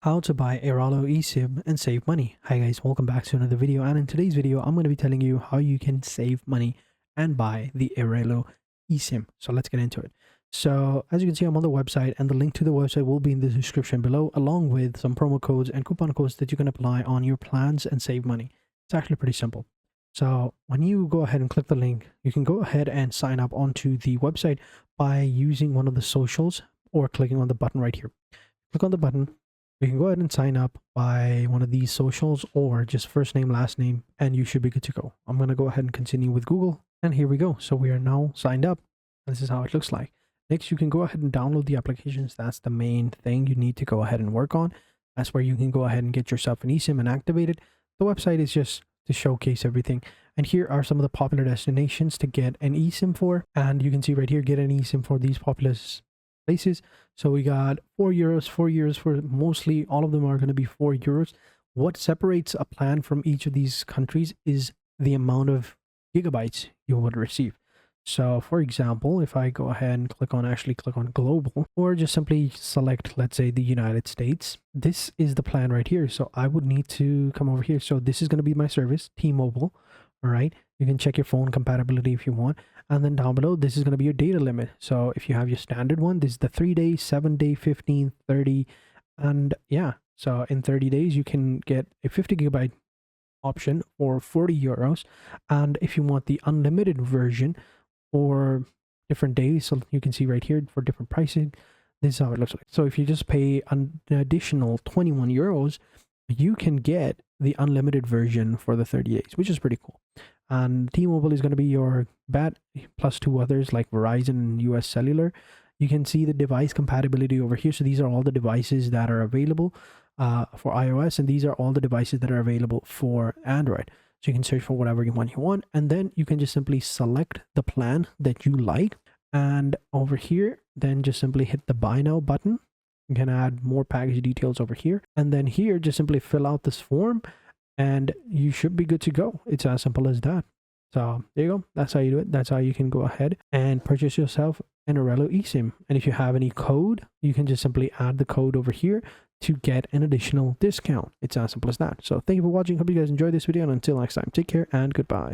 How to buy Airalo eSIM and save money. Hi guys, welcome back to another video, and in today's video I'm going to be telling you how you can save money and buy the Airalo eSIM. So let's get into it. So as you can see, I'm on the website, and the link to the website will be in the description below, along with some promo codes and coupon codes that you can apply on your plans and save money. It's actually pretty simple. So when you go ahead and click the link, you can go ahead and sign up onto the website by using one of the socials or clicking on the button right here. Click on the button. You can go ahead and sign up by one of these socials or just first name, last name, and you should be good to go. I'm going to go ahead and continue with Google, and here we go. So we are now signed up. This is how it looks like. Next, you can go ahead and download the applications. That's the main thing you need to go ahead and work on. That's where you can go ahead and get yourself an eSIM and activate it. The website is just to showcase everything. And here are some of the popular destinations to get an eSIM for. And you can see right here, get an eSIM for these popular places. So we got €4, €4 for mostly all of them are going to be €4. What separates a plan from each of these countries is the amount of gigabytes you would receive. So for example, if I go ahead and click on global, or just simply select, let's say, the United States, this is the plan right here. So I would need to come over here. So this is going to be my service, T-Mobile. All right, you can check your phone compatibility if you want, and then down below this is going to be your data limit. So if you have your standard one, this is the 3-day, 7-day, 15, 30, and yeah, so in 30 days you can get a 50 gigabyte option for €40. And if you want the unlimited version for different days, so you can see right here for different pricing, this is how it looks like. So if you just pay an additional €21, you can get the unlimited version for the 30 days, which is pretty cool. And T-Mobile is going to be your bat, plus two others like Verizon and US Cellular. You can see the device compatibility over here. So these are all the devices that are available for iOS, and these are all the devices that are available for Android. So you can search for whatever one you want, and then you can just simply select the plan that you like. And over here, then just simply hit the buy now button. You can add more package details over here, and then here just simply fill out this form and you should be good to go. It's as simple as that. So there you go. That's how you do it. That's how you can go ahead and purchase yourself an Airalo eSIM. And if you have any code, you can just simply add the code over here to get an additional discount. It's as simple as that. So thank you for watching. Hope you guys enjoyed this video, and until next time, take care and goodbye.